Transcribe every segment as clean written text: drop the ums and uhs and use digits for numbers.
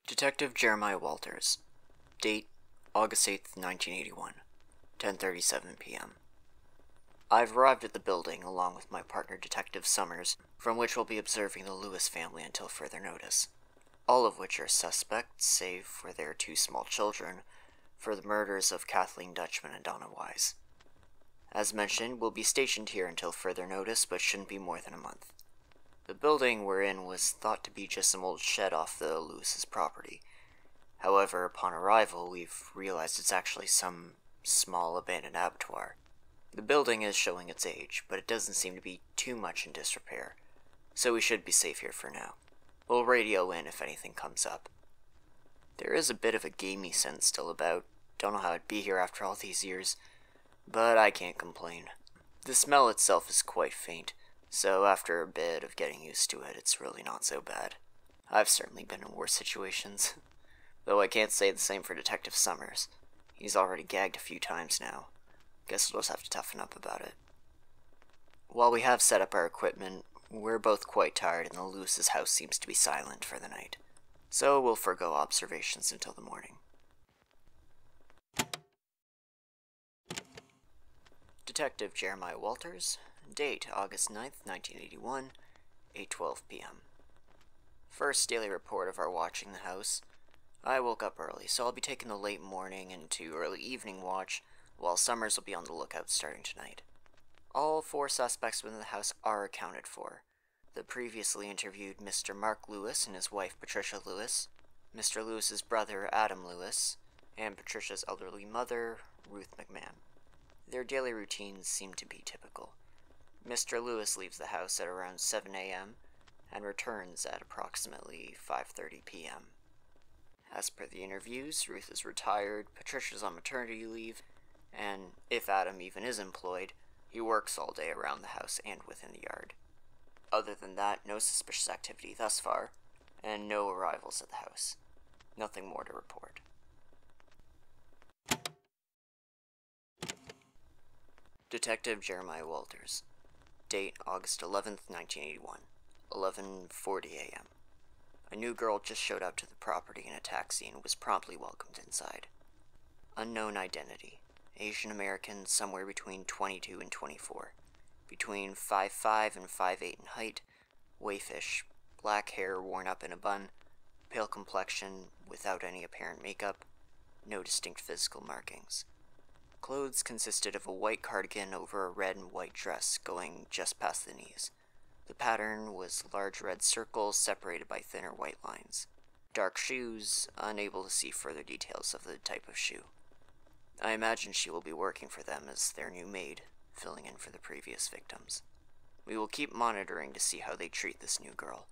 Detective Jeremiah Walters. Date, August 8th, 1981. 10:37 p.m. I've arrived at the building along with my partner Detective Summers, from which we'll be observing the Lewis family until further notice. All of which are suspects, save for their two small children, for the murders of Kathleen Dutchman and Donna Wise. As mentioned, we'll be stationed here until further notice, but shouldn't be more than a month. The building we're in was thought to be just some old shed off the Lewis's property. However, upon arrival, we've realized it's actually some small abandoned abattoir. The building is showing its age, but it doesn't seem to be too much in disrepair, so we should be safe here for now. We'll radio in if anything comes up. There is a bit of a gamey sense still about. Don't know how I'd be here after all these years, but I can't complain. The smell itself is quite faint, so after a bit of getting used to it, it's really not so bad. I've certainly been in worse situations. Though I can't say the same for Detective Summers. He's already gagged a few times now. Guess we'll just have to toughen up about it. While we have set up our equipment, we're both quite tired and the Lewis's house seems to be silent for the night. So we'll forgo observations until the morning. Detective Jeremiah Walters. Date, August 9th, 1981, 8:12 p.m. First daily report of our watching the house. I woke up early, so I'll be taking the late morning into early evening watch, while Summers will be on the lookout starting tonight. All four suspects within the house are accounted for. The previously interviewed Mr. Mark Lewis and his wife Patricia Lewis, Mr. Lewis's brother Adam Lewis, and Patricia's elderly mother, Ruth McMahon. Their daily routines seem to be typical. Mr. Lewis leaves the house at around 7 a.m. and returns at approximately 5:30 p.m. As per the interviews, Ruth is retired, Patricia's on maternity leave, and if Adam even is employed, he works all day around the house and within the yard. Other than that, no suspicious activity thus far, and no arrivals at the house. Nothing more to report. Detective Jeremiah Walters. Date, August 11th, 1981, 11:40 a.m. A new girl just showed up to the property in a taxi and was promptly welcomed inside. Unknown identity. Asian American, somewhere between 22 and 24. Between 5'5" and 5'8" in height. Wayfish. Black hair worn up in a bun. Pale complexion, without any apparent makeup. No distinct physical markings. Clothes consisted of a white cardigan over a red and white dress going just past the knees. The pattern was large red circles separated by thinner white lines. Dark shoes, unable to see further details of the type of shoe. I imagine she will be working for them as their new maid, filling in for the previous victims. We will keep monitoring to see how they treat this new girl.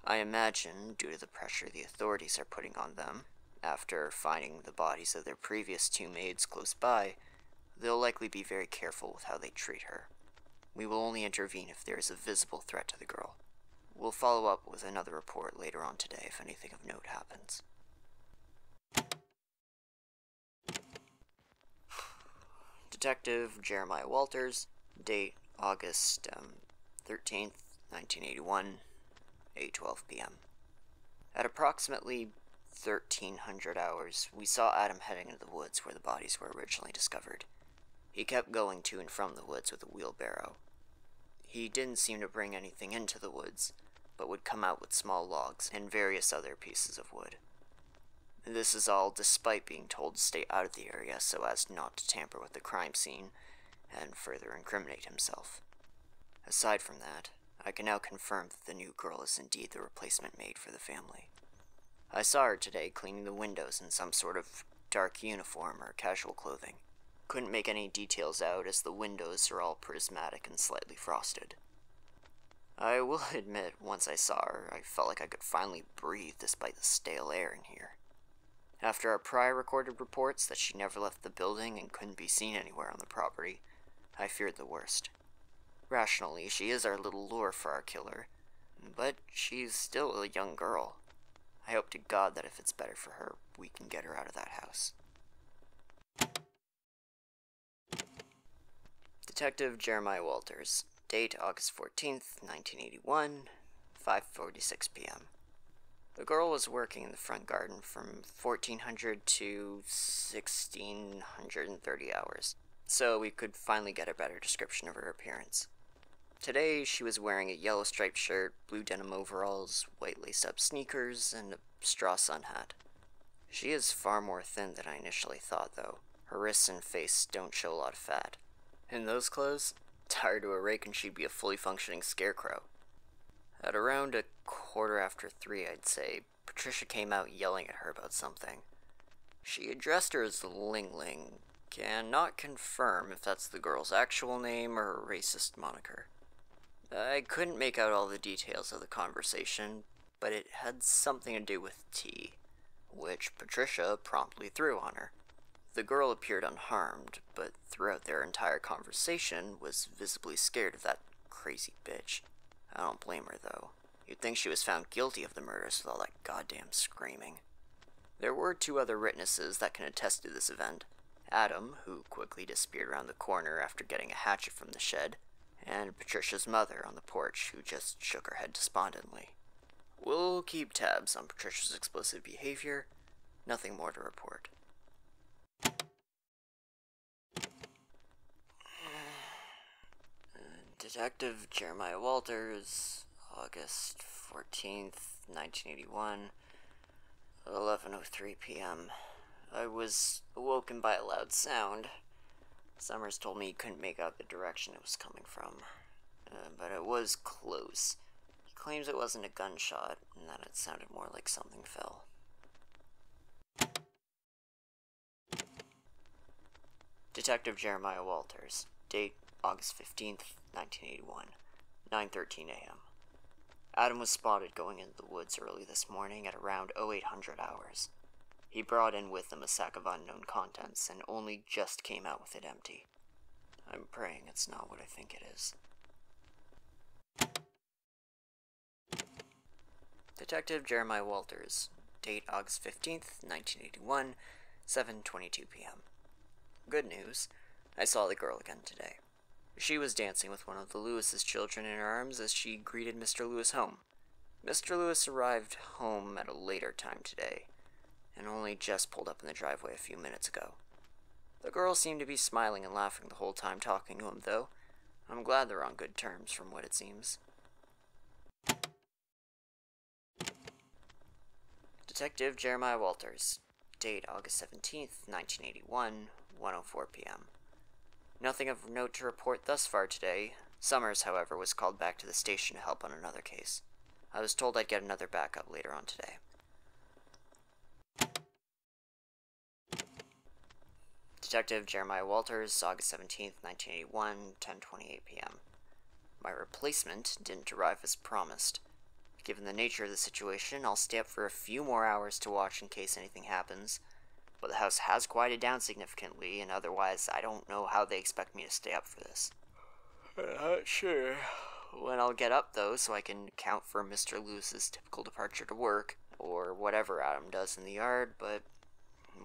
I imagine, due to the pressure the authorities are putting on them, after finding the bodies of their previous two maids close by, they'll likely be very careful with how they treat her. We will only intervene if there is a visible threat to the girl. We'll follow up with another report later on today if anything of note happens. Detective Jeremiah Walters. Date, August 13th, 1981, 8:12 p.m. At approximately 1300 hours, we saw Adam heading into the woods where the bodies were originally discovered. He kept going to and from the woods with a wheelbarrow. He didn't seem to bring anything into the woods, but would come out with small logs and various other pieces of wood. This is all despite being told to stay out of the area so as not to tamper with the crime scene and further incriminate himself. Aside from that, I can now confirm that the new girl is indeed the replacement maid for the family. I saw her today cleaning the windows in some sort of dark uniform or casual clothing. Couldn't make any details out as the windows are all prismatic and slightly frosted. I will admit, once I saw her, I felt like I could finally breathe despite the stale air in here. After our prior recorded reports that she never left the building and couldn't be seen anywhere on the property, I feared the worst. Rationally, she is our little lure for our killer, but she's still a young girl. I hope to God that if it's better for her, we can get her out of that house. Detective Jeremiah Walters. Date, August 14th, 1981, 5:46 p.m. The girl was working in the front garden from 1400 to 1630 hours, so we could finally get a better description of her appearance. Today, she was wearing a yellow striped shirt, blue denim overalls, white laced-up sneakers, and a straw sun hat. She is far more thin than I initially thought, though. Her wrists and face don't show a lot of fat. In those clothes, tied to a rake and she'd be a fully functioning scarecrow. At around 3:15, I'd say, Patricia came out yelling at her about something. She addressed her as Ling Ling, cannot confirm if that's the girl's actual name or a racist moniker. I couldn't make out all the details of the conversation, but it had something to do with tea, which Patricia promptly threw on her. The girl appeared unharmed, but throughout their entire conversation was visibly scared of that crazy bitch. I don't blame her, though. You'd think she was found guilty of the murders with all that goddamn screaming. There were 2 other witnesses that can attest to this event. Adam, who quickly disappeared around the corner after getting a hatchet from the shed, and Patricia's mother on the porch, who just shook her head despondently. We'll keep tabs on Patricia's explosive behavior. Nothing more to report. Detective Jeremiah Walters, August 14th, 1981, 11:03 p.m. I was awoken by a loud sound. Summers told me he couldn't make out the direction it was coming from, but it was close. He claims it wasn't a gunshot, and that it sounded more like something fell. Detective Jeremiah Walters, date August 15th, 1981, 9:13 a.m. Adam was spotted going into the woods early this morning at around 0800 hours. He brought in with him a sack of unknown contents and only just came out with it empty. I'm praying it's not what I think it is. Detective Jeremiah Walters, date August 15th, 1981, 7:22 p.m. Good news, I saw the girl again today. She was dancing with one of the Lewis's children in her arms as she greeted Mr. Lewis home. Mr. Lewis arrived home at a later time today, and only just pulled up in the driveway a few minutes ago. The girl seemed to be smiling and laughing the whole time talking to him, though. I'm glad they're on good terms, from what it seems. Detective Jeremiah Walters, date August 17th, 1981, 1:04 p.m. Nothing of note to report thus far today. Summers, however, was called back to the station to help on another case. I was told I'd get another backup later on today. Detective Jeremiah Walters, August 17th, 1981, 10:28 p.m. My replacement didn't arrive as promised. Given the nature of the situation, I'll stay up for a few more hours to watch in case anything happens. But the house has quieted down significantly, and otherwise I don't know how they expect me to stay up for this. Not sure when I'll get up, though, so I can account for Mr. Lewis's typical departure to work, or whatever Adam does in the yard, but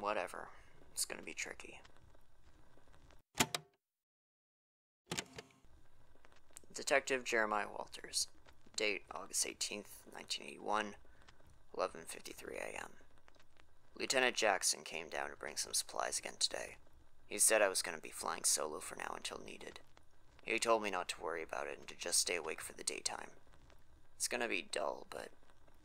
whatever. It's gonna be tricky. Detective Jeremiah Walters, date August 18th, 1981, 11:53 a.m. Lieutenant Jackson came down to bring some supplies again today. He said I was going to be flying solo for now until needed. He told me not to worry about it and to just stay awake for the daytime. It's going to be dull, but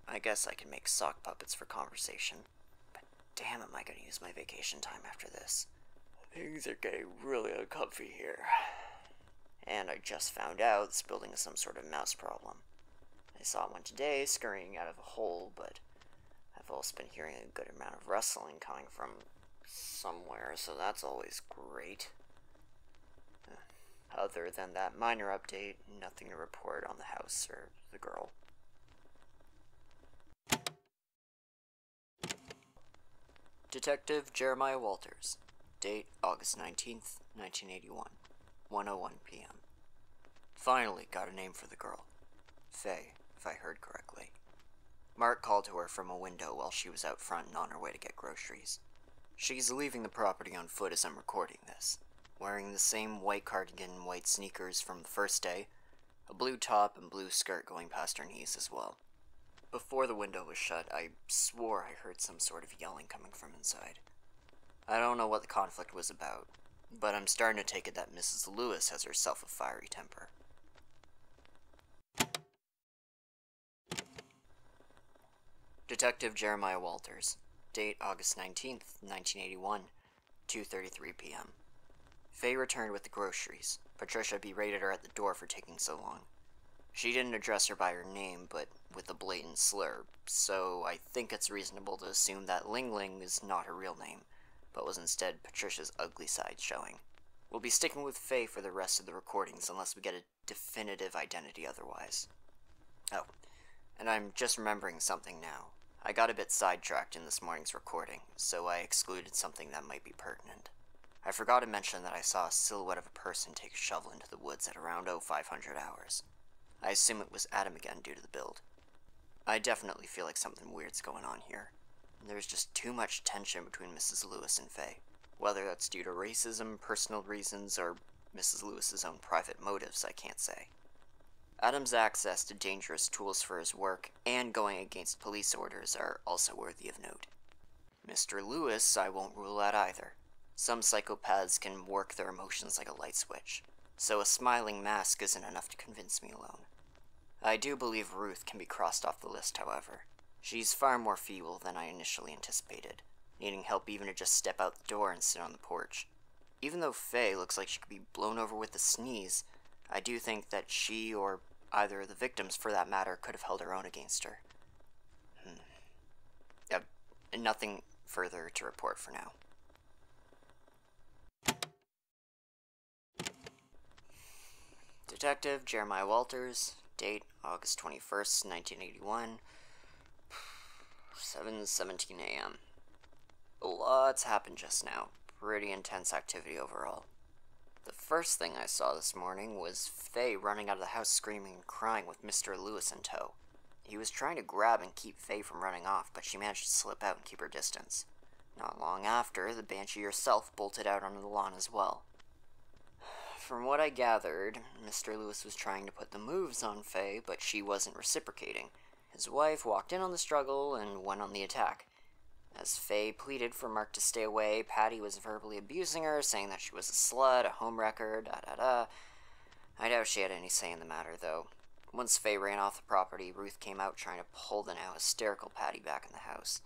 I guess I can make sock puppets for conversation. But damn, am I going to use my vacation time after this? Things are getting really uncomfy here. And I just found out this building is some sort of mouse problem. I saw one today scurrying out of a hole, but I've also been hearing a good amount of rustling coming from somewhere, so that's always great. Other than that minor update, nothing to report on the house or the girl. Detective Jeremiah Walters, date August 19th, 1981, 1:01 p.m. Finally got a name for the girl. Faye, if I heard correctly. Mark called to her from a window while she was out front and on her way to get groceries. She's leaving the property on foot as I'm recording this, wearing the same white cardigan and white sneakers from the first day, a blue top and blue skirt going past her knees as well. Before the window was shut, I swore I heard some sort of yelling coming from inside. I don't know what the conflict was about, but I'm starting to take it that Mrs. Lewis has herself a fiery temper. Detective Jeremiah Walters. Date August 19th, 1981, 2:33 p.m. Faye returned with the groceries. Patricia berated her at the door for taking so long. She didn't address her by her name, but with a blatant slur, so I think it's reasonable to assume that Ling Ling is not her real name, but was instead Patricia's ugly side showing. We'll be sticking with Faye for the rest of the recordings unless we get a definitive identity otherwise. Oh, and I'm just remembering something now. I got a bit sidetracked in this morning's recording, so I excluded something that might be pertinent. I forgot to mention that I saw a silhouette of a person take a shovel into the woods at around 0500 hours. I assume it was Adam again due to the build. I definitely feel like something weird's going on here. There's just too much tension between Mrs. Lewis and Faye. Whether that's due to racism, personal reasons, or Mrs. Lewis's own private motives, I can't say. Adam's access to dangerous tools for his work and going against police orders are also worthy of note. Mr. Lewis, I won't rule out either. Some psychopaths can work their emotions like a light switch, so a smiling mask isn't enough to convince me alone. I do believe Ruth can be crossed off the list, however. She's far more feeble than I initially anticipated, needing help even to just step out the door and sit on the porch. Even though Faye looks like she could be blown over with a sneeze, I do think that she, or either of the victims for that matter, could have held her own against her. Nothing further to report for now. Detective Jeremiah Walters, date August 21st, 1981, 7:17 a.m. Lots happened just now. Pretty intense activity overall. The first thing I saw this morning was Faye running out of the house screaming and crying with Mr. Lewis in tow. He was trying to grab and keep Faye from running off, but she managed to slip out and keep her distance. Not long after, the Banshee herself bolted out onto the lawn as well. From what I gathered, Mr. Lewis was trying to put the moves on Faye, but she wasn't reciprocating. His wife walked in on the struggle and went on the attack. As Faye pleaded for Mark to stay away, Patty was verbally abusing her, saying that she was a slut, a homewrecker, da-da-da. I doubt she had any say in the matter, though. Once Faye ran off the property, Ruth came out trying to pull the now hysterical Patty back in the house.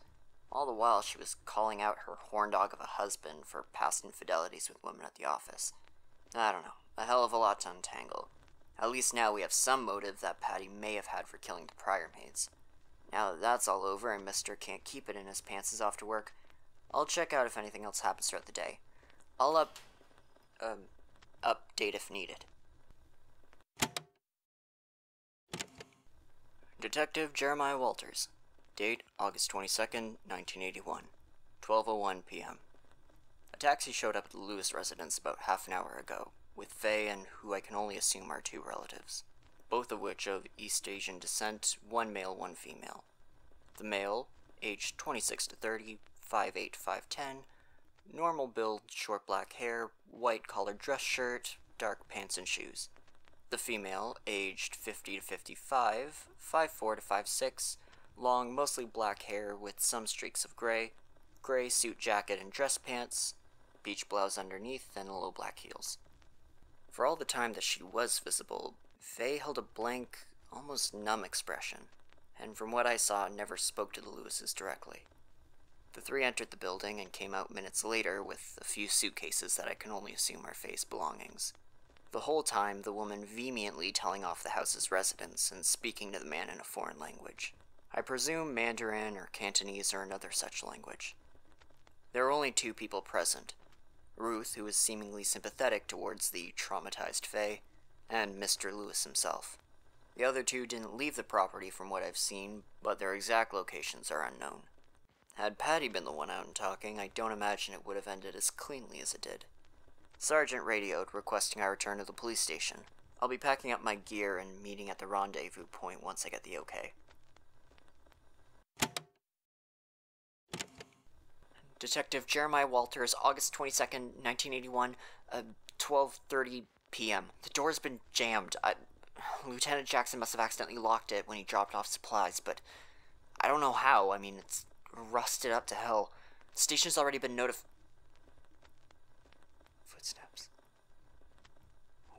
All the while, she was calling out her horn dog of a husband for past infidelities with women at the office. I don't know, a hell of a lot to untangle. At least now we have some motive that Patty may have had for killing the prior maids. Now that that's all over and Mr. can't keep it in his pants is off to work, I'll check out if anything else happens throughout the day. I'll update if needed. Detective Jeremiah Walters. Date August 22nd, 1981, 12:01 p.m. A taxi showed up at the Lewis residence about half an hour ago, with Faye and who I can only assume are two relatives, both of which of East Asian descent, one male, one female. The male, aged 26 to 30, 5'8", 5'10", normal build, short black hair, white collared dress shirt, dark pants and shoes. The female, aged 50 to 55, 5'4" to 5'6", long, mostly black hair with some streaks of gray suit jacket and dress pants, beach blouse underneath, and low black heels. For all the time that she was visible, Faye held a blank, almost numb expression, and from what I saw, never spoke to the Lewises directly. The three entered the building and came out minutes later with a few suitcases that I can only assume are Faye's belongings. The whole time, the woman vehemently telling off the house's residents and speaking to the man in a foreign language. I presume Mandarin or Cantonese or another such language. There were only two people present. Ruth, who was seemingly sympathetic towards the traumatized Faye, and Mr. Lewis himself. The other two didn't leave the property from what I've seen, but their exact locations are unknown. Had Patty been the one out and talking, I don't imagine it would have ended as cleanly as it did. Sergeant radioed, requesting I return to the police station. I'll be packing up my gear and meeting at the rendezvous point once I get the okay. Detective Jeremiah Walters, August 22nd, 1981, 12:30 p.m. The door's been jammed. Lieutenant Jackson must have accidentally locked it when he dropped off supplies, but I don't know how. I mean, it's rusted up to hell. The station's already been notified. Footsteps.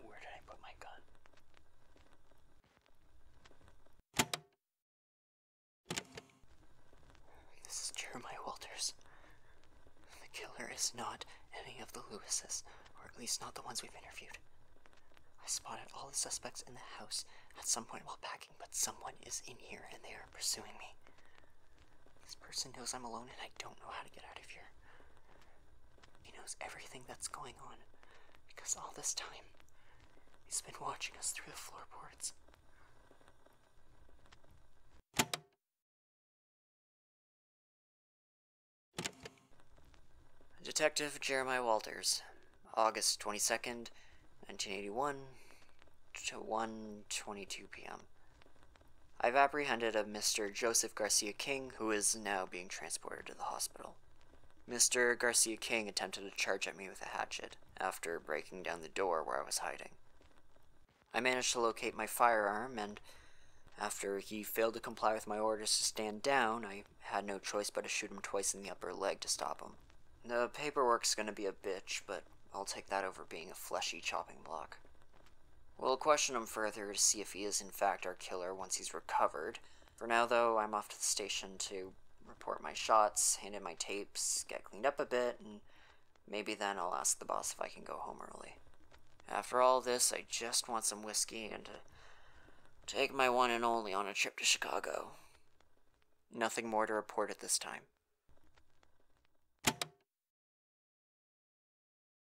Where did I put my gun? This is Jeremiah Walters. The killer is not any of the Lewises, or at least not the ones we've interviewed. I spotted all the suspects in the house at some point while packing, but someone is in here and they are pursuing me. This person knows I'm alone and I don't know how to get out of here. He knows everything that's going on, because all this time, he's been watching us through the floorboards. Detective Jeremiah Walters, August 22nd, 1981, to 1:22 p.m. I've apprehended a Mr. Joseph Garcia King, who is now being transported to the hospital. Mr. Garcia King attempted to charge at me with a hatchet after breaking down the door where I was hiding. I managed to locate my firearm, and after he failed to comply with my orders to stand down, I had no choice but to shoot him twice in the upper leg to stop him. The paperwork's gonna be a bitch, but I'll take that over being a fleshy chopping block. We'll question him further to see if he is in fact our killer once he's recovered. For now, though, I'm off to the station to report my shots, hand in my tapes, get cleaned up a bit, and maybe then I'll ask the boss if I can go home early. After all this, I just want some whiskey and to take my one and only on a trip to Chicago. Nothing more to report at this time.